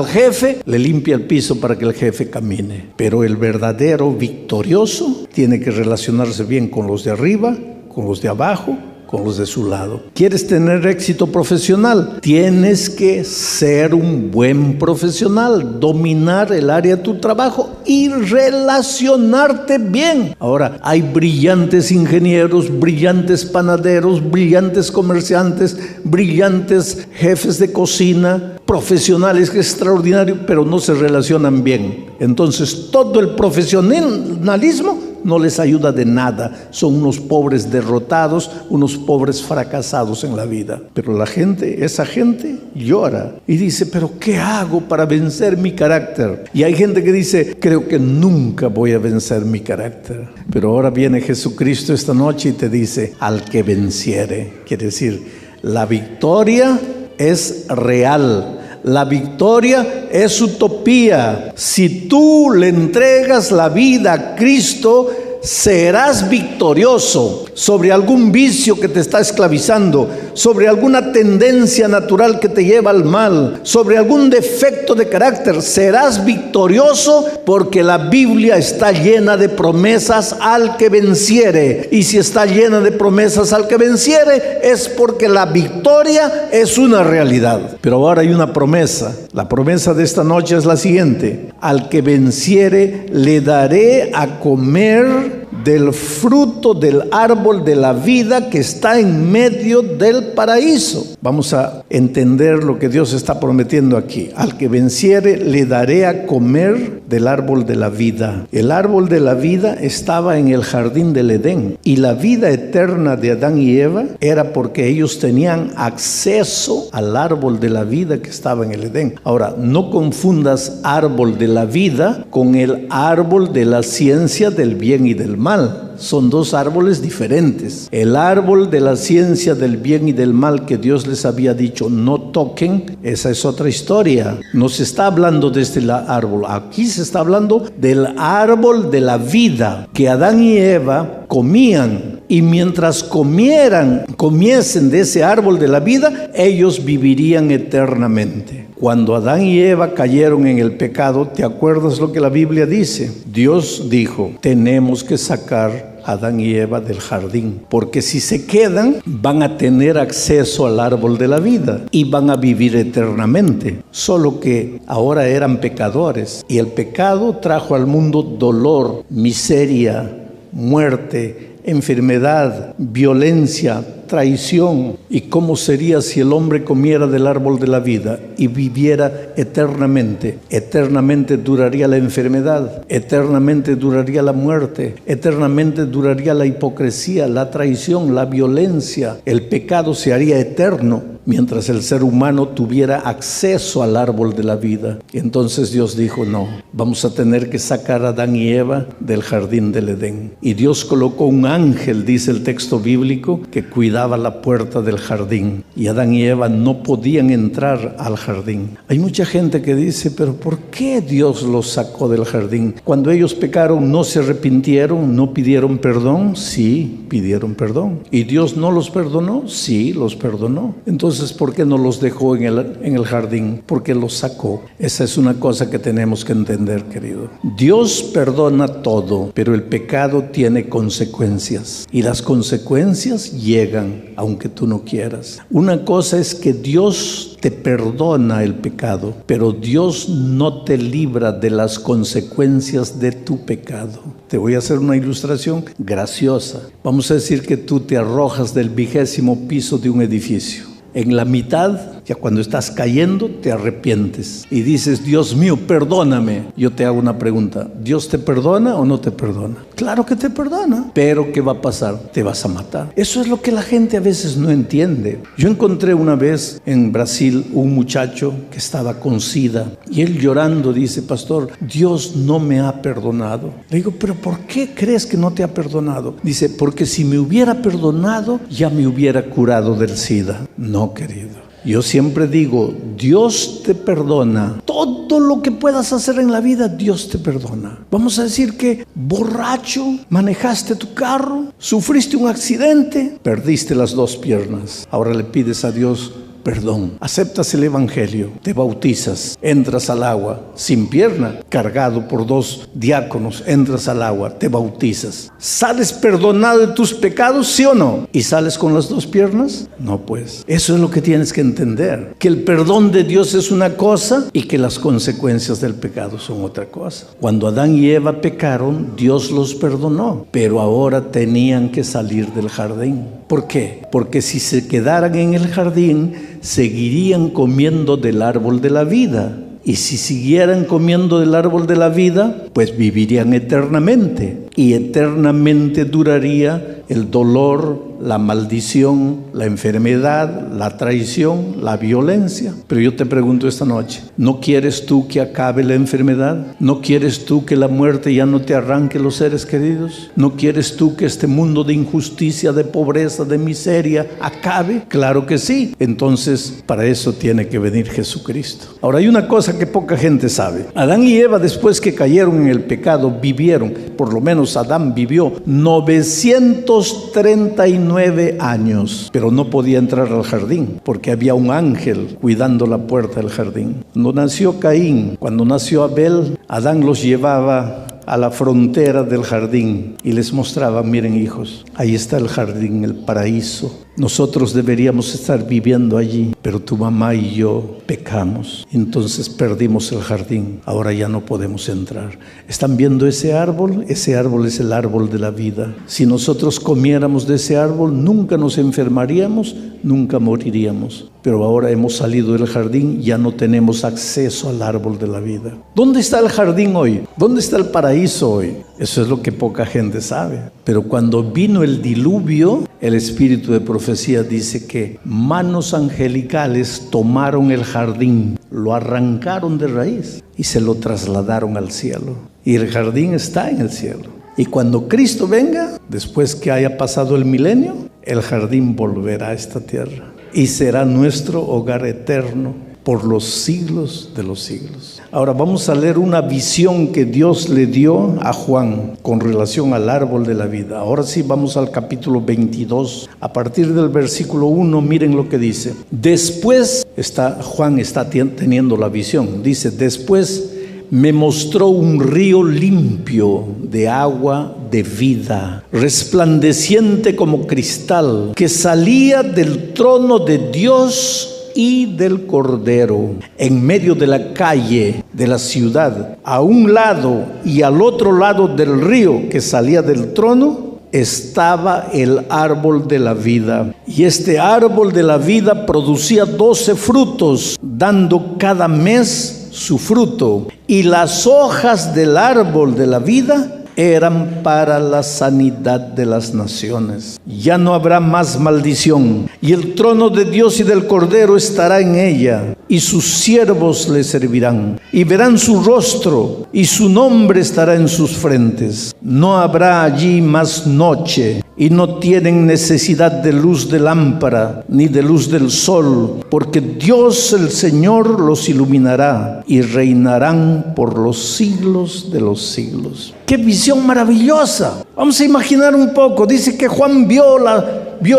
jefe le limpia el piso para que el jefe camine. Pero el verdadero victorioso tiene que relacionarse bien con los de arriba, con los de abajo, con los de su lado. ¿Quieres tener éxito profesional? Tienes que ser un buen profesional, dominar el área de tu trabajo y relacionarte bien. Ahora, hay brillantes ingenieros, brillantes panaderos, brillantes comerciantes, brillantes jefes de cocina, profesionales extraordinarios, pero no se relacionan bien. Entonces, todo el profesionalismo no les ayuda de nada. Son unos pobres derrotados, unos pobres fracasados en la vida. Pero esa gente llora y dice: ¿pero qué hago para vencer mi carácter? Y hay gente que dice: creo que nunca voy a vencer mi carácter. Pero ahora viene Jesucristo esta noche y te dice: al que venciere. Quiere decir, la victoria es real. La victoria es utopía. Si tú le entregas la vida a Cristo, serás victorioso sobre algún vicio que te está esclavizando, sobre alguna tendencia natural que te lleva al mal, sobre algún defecto de carácter. Serás victorioso porque la Biblia está llena de promesas al que venciere. Y si está llena de promesas al que venciere, es porque la victoria es una realidad. Pero ahora hay una promesa. La promesa de esta noche es la siguiente: al que venciere le daré a comer del fruto del árbol de la vida que está en medio del paraíso. Vamos a entender lo que Dios está prometiendo aquí. Al que venciere le daré a comer del árbol de la vida. El árbol de la vida estaba en el jardín del Edén, y la vida eterna de Adán y Eva era porque ellos tenían acceso al árbol de la vida que estaba en el Edén. Ahora, no confundas árbol de la vida con el árbol de la ciencia del bien y del mal. Son dos árboles diferentes. El árbol de la ciencia del bien y del mal que Dios les había dicho no toquen, esa es otra historia. No se está hablando de este árbol. Aquí se está hablando del árbol de la vida que Adán y Eva comían. Y mientras comiesen de ese árbol de la vida, ellos vivirían eternamente. Cuando Adán y Eva cayeron en el pecado, ¿te acuerdas lo que la Biblia dice? Dios dijo: tenemos que sacar a Adán y Eva del jardín, porque si se quedan van a tener acceso al árbol de la vida y van a vivir eternamente. Solo que ahora eran pecadores, y el pecado trajo al mundo dolor, miseria, muerte, enfermedad, violencia, traición. ¿Y cómo sería si el hombre comiera del árbol de la vida y viviera eternamente? Eternamente duraría la enfermedad, eternamente duraría la muerte, eternamente duraría la hipocresía, la traición, la violencia. El pecado se haría eterno mientras el ser humano tuviera acceso al árbol de la vida. Y entonces Dios dijo: no, vamos a tener que sacar a Adán y Eva del jardín del Edén. Y Dios colocó un ángel, dice el texto bíblico, que cuidaba la puerta del jardín, y Adán y Eva no podían entrar al jardín. Hay mucha gente que dice: pero ¿por qué Dios los sacó del jardín? Cuando ellos pecaron, ¿no se arrepintieron? ¿No pidieron perdón? Sí, pidieron perdón. ¿Y Dios no los perdonó? Sí, los perdonó. Entonces, ¿por qué no los dejó en el jardín? Porque los sacó. Esa es una cosa que tenemos que entender, querido. Dios perdona todo, pero el pecado tiene consecuencias, y las consecuencias llegan aunque tú no quieras. Una cosa es que Dios te perdona el pecado, pero Dios no te libra de las consecuencias de tu pecado. Te voy a hacer una ilustración graciosa. Vamos a decir que tú te arrojas del 20º piso de un edificio. En la mitad, ya cuando estás cayendo, te arrepientes y dices: Dios mío, perdóname. Yo te hago una pregunta: ¿Dios te perdona o no te perdona? Claro que te perdona, pero ¿qué va a pasar? Te vas a matar. Eso es lo que la gente a veces no entiende. Yo encontré una vez en Brasil un muchacho que estaba con SIDA, y él llorando dice: pastor, Dios no me ha perdonado. Le digo: ¿pero por qué crees que no te ha perdonado? Dice: porque si me hubiera perdonado, ya me hubiera curado del SIDA. No, querido. Yo siempre digo: Dios te perdona. Todo lo que puedas hacer en la vida, Dios te perdona. Vamos a decir que borracho, manejaste tu carro, sufriste un accidente, perdiste las 2 piernas. Ahora le pides a Dios perdón, aceptas el evangelio, te bautizas, entras al agua sin pierna, cargado por 2 diáconos, entras al agua, te bautizas, ¿sales perdonado de tus pecados, sí o no? ¿Y sales con las 2 piernas? No, pues eso es lo que tienes que entender, que el perdón de Dios es una cosa y que las consecuencias del pecado son otra cosa. Cuando Adán y Eva pecaron, Dios los perdonó, pero ahora tenían que salir del jardín. ¿Por qué? Porque si se quedaran en el jardín, seguirían comiendo del árbol de la vida. Y si siguieran comiendo del árbol de la vida, pues vivirían eternamente. Y eternamente duraría el dolor, la maldición, la enfermedad, la traición, la violencia. Pero yo te pregunto esta noche, ¿no quieres tú que acabe la enfermedad? ¿No quieres tú que la muerte ya no te arranque los seres queridos? ¿No quieres tú que este mundo de injusticia, de pobreza, de miseria acabe? Claro que sí. Entonces, para eso tiene que venir Jesucristo. Ahora, hay una cosa que poca gente sabe. Adán y Eva, después que cayeron en el pecado, vivieron, por lo menos Adán vivió 939 años, pero no podía entrar al jardín porque había un ángel cuidando la puerta del jardín. Cuando nació Caín, cuando nació Abel, Adán los llevaba a la frontera del jardín y les mostraba: miren, hijos, ahí está el jardín, el paraíso. Nosotros deberíamos estar viviendo allí, pero tu mamá y yo pecamos, entonces perdimos el jardín, ahora ya no podemos entrar. ¿Están viendo ese árbol? Ese árbol es el árbol de la vida. Si nosotros comiéramos de ese árbol, nunca nos enfermaríamos, nunca moriríamos. Pero ahora hemos salido del jardín, ya no tenemos acceso al árbol de la vida. ¿Dónde está el jardín hoy? ¿Dónde está el paraíso hoy? Eso es lo que poca gente sabe. Pero cuando vino el diluvio, el espíritu de profecía dice que manos angelicales tomaron el jardín, lo arrancaron de raíz y se lo trasladaron al cielo. Y el jardín está en el cielo. Y cuando Cristo venga, después que haya pasado el milenio, el jardín volverá a esta tierra y será nuestro hogar eterno por los siglos de los siglos. Ahora vamos a leer una visión que Dios le dio a Juan con relación al árbol de la vida. Ahora sí, vamos al capítulo 22. A partir del versículo 1, miren lo que dice. Después, Juan está teniendo la visión. Dice: después me mostró un río limpio de agua de vida, resplandeciente como cristal, que salía del trono de Dios y del Cordero. En medio de la calle de la ciudad, a un lado y al otro lado del río que salía del trono, estaba el árbol de la vida. Y este árbol de la vida producía 12 frutos, dando cada mes su fruto. Y las hojas del árbol de la vida eran para la sanidad de las naciones. Ya no habrá más maldición, y el trono de Dios y del Cordero estará en ella, y sus siervos le servirán, y verán su rostro, y su nombre estará en sus frentes. No habrá allí más noche, y no tienen necesidad de luz de lámpara, ni de luz del sol, porque Dios el Señor los iluminará, y reinarán por los siglos de los siglos. ¡Qué visión maravillosa! Vamos a imaginar un poco. Dice que Juan vio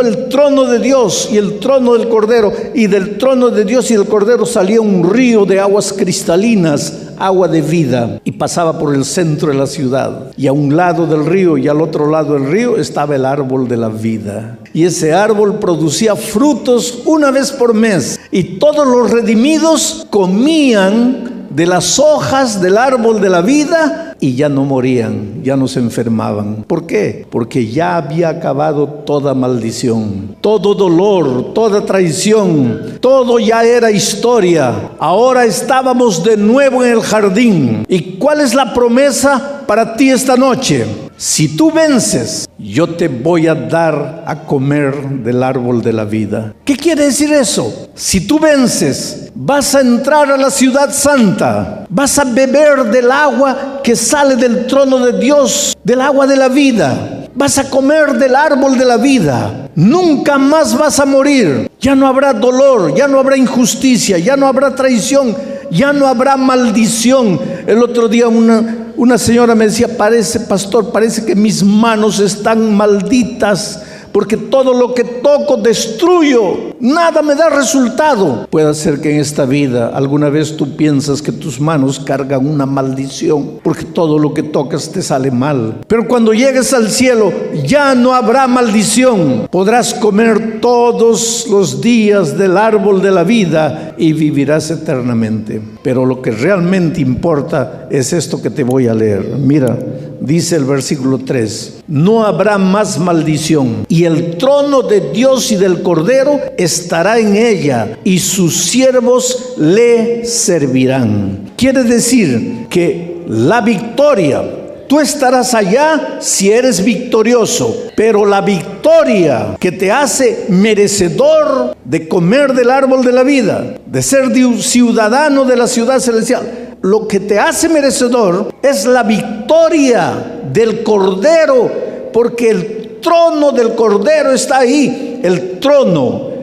el trono de Dios y el trono del Cordero, y del trono de Dios y del Cordero salía un río de aguas cristalinas, agua de vida, y pasaba por el centro de la ciudad. Y a un lado del río y al otro lado del río estaba el árbol de la vida. Y ese árbol producía frutos una vez por mes, y todos los redimidos comían de las hojas del árbol de la vida y ya no morían, ya no se enfermaban. ¿Por qué? Porque ya había acabado toda maldición, todo dolor, toda traición, todo ya era historia. Ahora estábamos de nuevo en el jardín. ¿Y cuál es la promesa para ti esta noche? Si tú vences, yo te voy a dar a comer del árbol de la vida. ¿Qué quiere decir eso? Si tú vences, vas a entrar a la ciudad santa, vas a beber del agua que sale del trono de Dios, del agua de la vida. Vas a comer del árbol de la vida. Nunca más vas a morir. Ya no habrá dolor, ya no habrá injusticia, ya no habrá traición, ya no habrá maldición. El otro día una señora me decía: pastor, parece que mis manos están malditas, porque todo lo que toco destruyo, nada me da resultado. Puede ser que en esta vida alguna vez tú piensas que tus manos cargan una maldición, porque todo lo que tocas te sale mal. Pero cuando llegues al cielo, ya no habrá maldición. Podrás comer todos los días del árbol de la vida y vivirás eternamente. Pero lo que realmente importa es esto que te voy a leer. Mira, dice el versículo 3: no habrá más maldición, y el trono de Dios y del Cordero estará en ella, y sus siervos le servirán. Quiere decir que la victoria, Tú estarás allá si eres victorioso, pero la victoria que te hace merecedor de comer del árbol de la vida, de ser ciudadano de la ciudad celestial, lo que te hace merecedor es la victoria del Cordero, porque el trono del Cordero está ahí. El trono.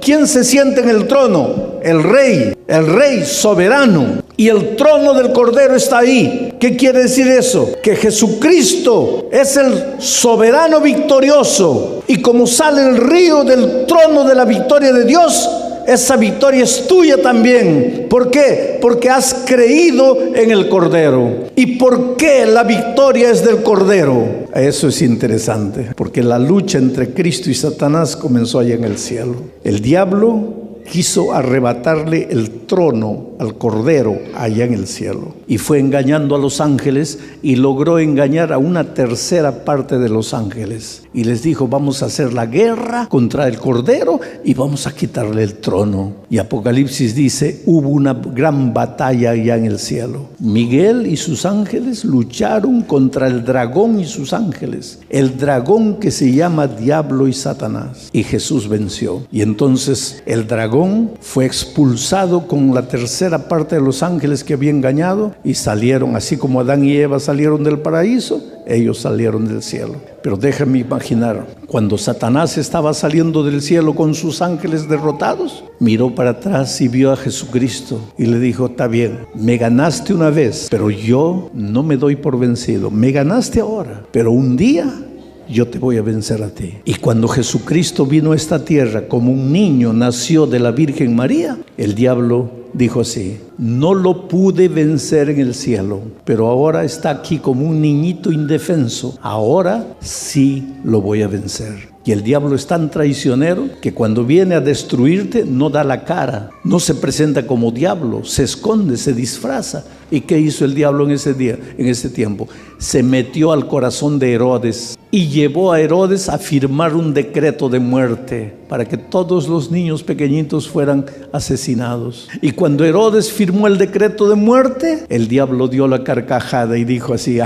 ¿Quién se siente en el trono? El rey soberano. Y el trono del Cordero está ahí. ¿Qué quiere decir eso? Que Jesucristo es el soberano victorioso. Y como sale el río del trono de la victoria de Dios, esa victoria es tuya también. ¿Por qué? Porque has creído en el Cordero. ¿Y por qué la victoria es del Cordero? Eso es interesante, porque la lucha entre Cristo y Satanás comenzó allá en el cielo. El diablo quiso arrebatarle el trono al Cordero allá en el cielo, y fue engañando a los ángeles y logró engañar a una tercera parte de los ángeles, y les dijo: vamos a hacer la guerra contra el Cordero y vamos a quitarle el trono. Y Apocalipsis dice: hubo una gran batalla allá en el cielo. Miguel y sus ángeles lucharon contra el dragón y sus ángeles, el dragón que se llama Diablo y Satanás, y Jesús venció. Y entonces el dragón fue expulsado con la tercera parte de los ángeles que había engañado, y salieron, así como Adán y Eva salieron del paraíso, ellos salieron del cielo. Pero déjame imaginar, cuando Satanás estaba saliendo del cielo con sus ángeles derrotados, miró para atrás y vio a Jesucristo y le dijo: está bien, me ganaste una vez, pero yo no me doy por vencido. Me ganaste ahora, pero un día yo te voy a vencer a ti. Y cuando Jesucristo vino a esta tierra como un niño, nació de la Virgen María, el diablo dijo así: no lo pude vencer en el cielo, pero ahora está aquí como un niñito indefenso, ahora sí lo voy a vencer. Y el diablo es tan traicionero que cuando viene a destruirte no da la cara, no se presenta como diablo, se esconde, se disfraza. ¿Y qué hizo el diablo en ese día, en ese tiempo? Se metió al corazón de Herodes y llevó a Herodes a firmar un decreto de muerte para que todos los niños pequeñitos fueran asesinados. Y cuando Herodes firmó el decreto de muerte, el diablo dio la carcajada y dijo así: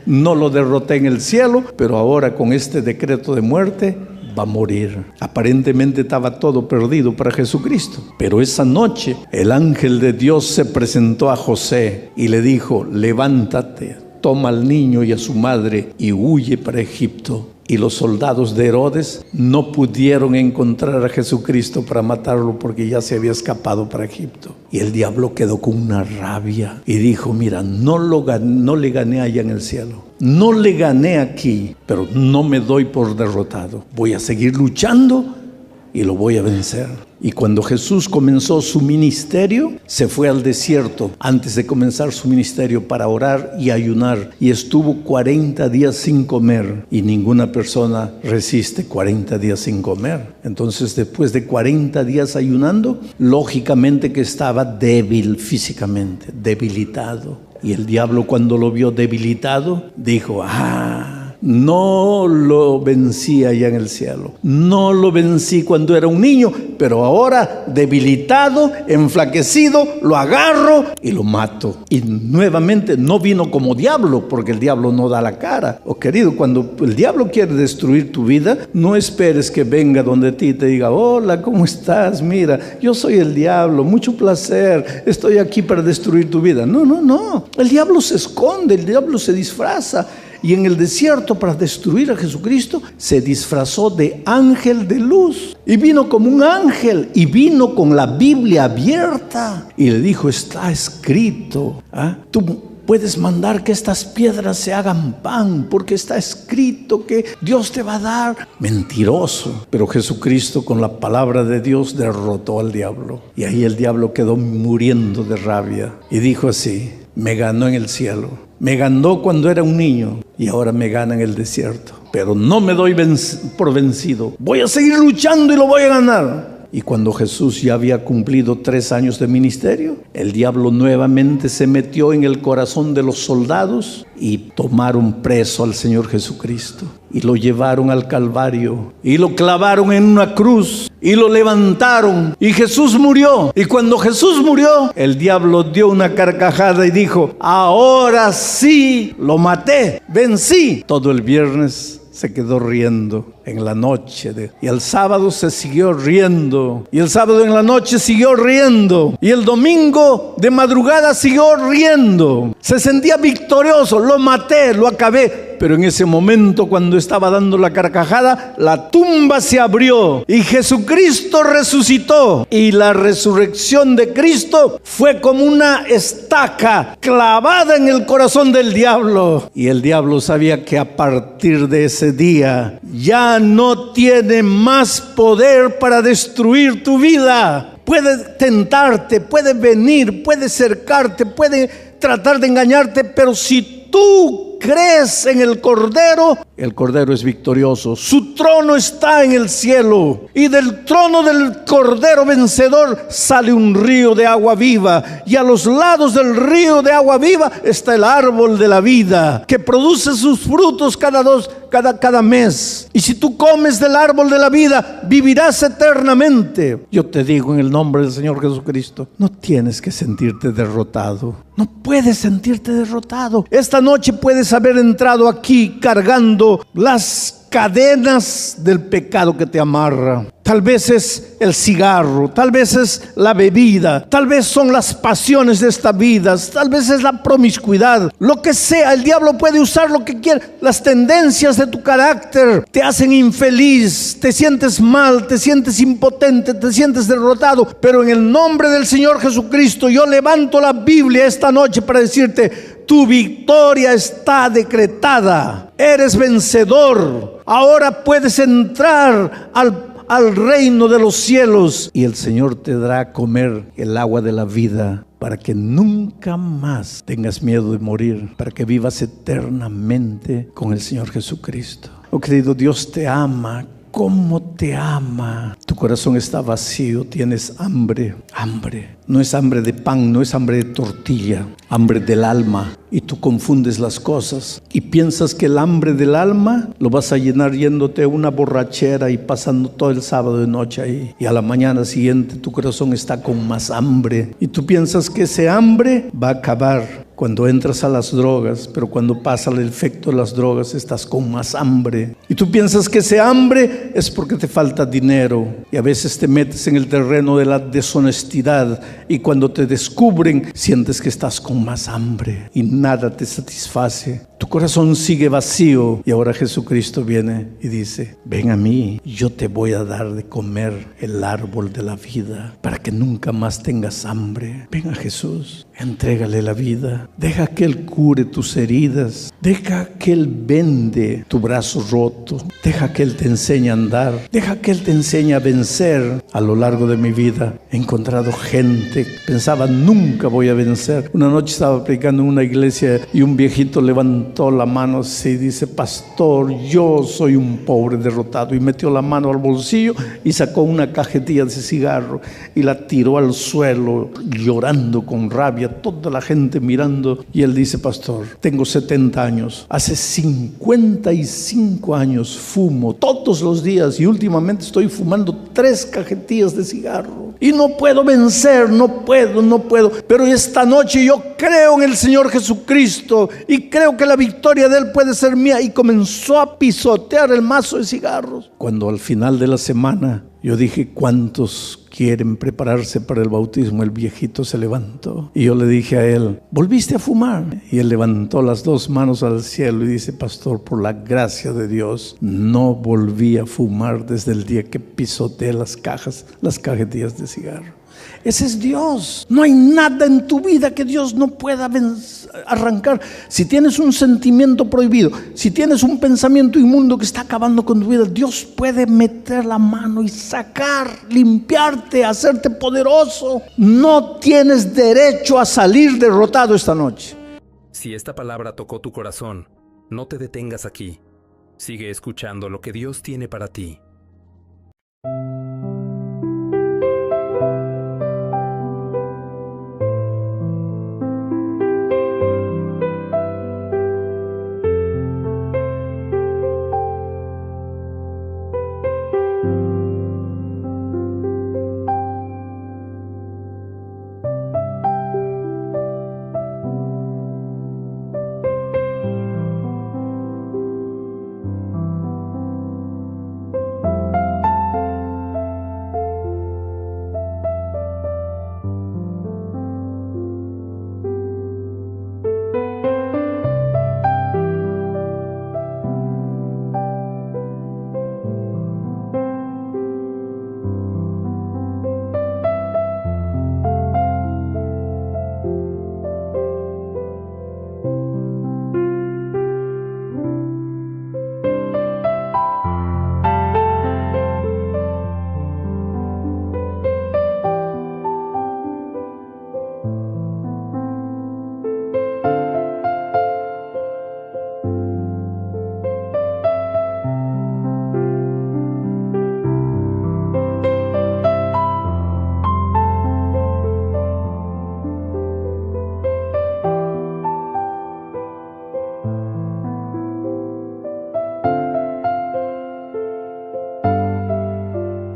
no lo derroté en el cielo, pero ahora con este decreto de muerte va a morir. Aparentemente estaba todo perdido para Jesucristo, pero esa noche el ángel de Dios se presentó a José y le dijo: levántate, toma al niño y a su madre y huye para Egipto. Y los soldados de Herodes no pudieron encontrar a Jesucristo para matarlo, porque ya se había escapado para Egipto. Y el diablo quedó con una rabia y dijo: mira, no le gané allá en el cielo, no le gané aquí, pero no me doy por derrotado. Voy a seguir luchando y lo voy a vencer. Y cuando Jesús comenzó su ministerio, se fue al desierto antes de comenzar su ministerio para orar y ayunar, y estuvo 40 días sin comer, y ninguna persona resiste 40 días sin comer. Entonces, después de 40 días ayunando, lógicamente que estaba débil físicamente, debilitado. Y el diablo, cuando lo vio debilitado, dijo: no lo vencí allá en el cielo, no lo vencí cuando era un niño, pero ahora debilitado, enflaquecido, lo agarro y lo mato. Y nuevamente no vino como diablo, porque el diablo no da la cara. Querido, cuando el diablo quiere destruir tu vida, no esperes que venga donde ti y te diga: hola, ¿cómo estás? Mira, yo soy el diablo, mucho placer, estoy aquí para destruir tu vida. No, el diablo se esconde, el diablo se disfraza. Y en el desierto, para destruir a Jesucristo, se disfrazó de ángel de luz. Y vino como un ángel, y vino con la Biblia abierta. Y le dijo: está escrito, tú puedes mandar que estas piedras se hagan pan, porque está escrito que Dios te va a dar. Mentiroso. Pero Jesucristo, con la palabra de Dios, derrotó al diablo. Y ahí el diablo quedó muriendo de rabia. Y dijo así: me ganó en el cielo. Me ganó cuando era un niño y ahora me gana en el desierto. Pero no me doy por vencido. Voy a seguir luchando y lo voy a ganar. Y cuando Jesús ya había cumplido 3 años de ministerio, el diablo nuevamente se metió en el corazón de los soldados y tomaron preso al Señor Jesucristo. Y lo llevaron al Calvario y lo clavaron en una cruz. y lo levantaron y Jesús murió. Y cuando Jesús murió, el diablo dio una carcajada y dijo: ahora sí lo maté, vencí. Todo el viernes se quedó riendo en la noche y el sábado se siguió riendo, y el sábado en la noche siguió riendo, y el domingo de madrugada siguió riendo. Se sentía victorioso: lo maté, lo acabé. Pero en ese momento, cuando estaba dando la carcajada, la tumba se abrió y Jesucristo resucitó. Y la resurrección de Cristo fue como una estaca clavada en el corazón del diablo. Y el diablo sabía que a partir de ese día ya no tiene más poder para destruir tu vida. Puede tentarte, puede venir, puede cercarte, puede tratar de engañarte, pero si tú crees en el Cordero es victorioso. Su trono está en el cielo, y del trono del Cordero vencedor sale un río de agua viva, y a los lados del río de agua viva está el árbol de la vida, que produce sus frutos cada mes. Y si tú comes del árbol de la vida, vivirás eternamente. Yo te digo en el nombre del Señor Jesucristo, no tienes que sentirte derrotado. No puedes sentirte derrotado. Esta noche puedes haber entrado aquí cargando las cadenas del pecado que te amarra. Tal vez es el cigarro, tal vez es la bebida, tal vez son las pasiones de esta vida, tal vez es la promiscuidad. Lo que sea, el diablo puede usar lo que quiera. Las tendencias de tu carácter te hacen infeliz, te sientes mal, te sientes impotente, te sientes derrotado. Pero en el nombre del Señor Jesucristo, yo levanto la Biblia esta noche para decirte: tu victoria está decretada. Eres vencedor. Ahora puedes entrar al reino de los cielos, y el Señor te dará a comer el agua de la vida, para que nunca más tengas miedo de morir, para que vivas eternamente con el Señor Jesucristo. Oh querido, Dios te ama. ¿Cómo te ama? Tu corazón está vacío, tienes hambre. No es hambre de pan, no es hambre de tortilla, hambre del alma. Y tú confundes las cosas y piensas que el hambre del alma lo vas a llenar yéndote a una borrachera y pasando todo el sábado de noche ahí. Y a la mañana siguiente tu corazón está con más hambre. Y tú piensas que ese hambre va a acabar cuando entras a las drogas, pero cuando pasa el efecto de las drogas estás con más hambre. Y tú piensas que ese hambre es porque te falta dinero, y a veces te metes en el terreno de la deshonestidad, y cuando te descubren sientes que estás con más hambre y nada te satisface. Tu corazón sigue vacío, y ahora Jesucristo viene y dice: ven a mí, yo te voy a dar de comer el árbol de la vida para que nunca más tengas hambre. Ven a Jesús, entrégale la vida, deja que Él cure tus heridas, deja que Él vende tu brazo roto, deja que Él te enseñe a andar, deja que Él te enseñe a vencer. A lo largo de mi vida he encontrado gente, pensaba nunca voy a vencer. Una noche estaba predicando en una iglesia y un viejito levantó la mano así y dice: pastor, yo soy un pobre derrotado. Y metió la mano al bolsillo y sacó una cajetilla de cigarro y la tiró al suelo, llorando con rabia, toda la gente mirando. Y él dice: pastor, tengo 70 años, hace 55 años fumo todos los días, y últimamente estoy fumando 3 cajetillas de cigarro y no puedo vencer, no puedo. Pero esta noche yo creo en el Señor Jesucristo y creo que la victoria de Él puede ser mía. Y comenzó a pisotear el mazo de cigarros. Cuando al final de la semana yo dije: ¿cuántos quieren prepararse para el bautismo? El viejito se levantó y yo le dije a él: ¿volviste a fumar? Y él levantó las 2 manos al cielo y dice: pastor, por la gracia de Dios, no volví a fumar desde el día que pisoteé las cajetillas de cigarro. Ese es Dios. No hay nada en tu vida que Dios no pueda arrancar. Si tienes un sentimiento prohibido, si tienes un pensamiento inmundo que está acabando con tu vida, Dios puede meter la mano y sacar, limpiarte, hacerte poderoso. No tienes derecho a salir derrotado esta noche. Si esta palabra tocó tu corazón, no te detengas aquí. Sigue escuchando lo que Dios tiene para ti.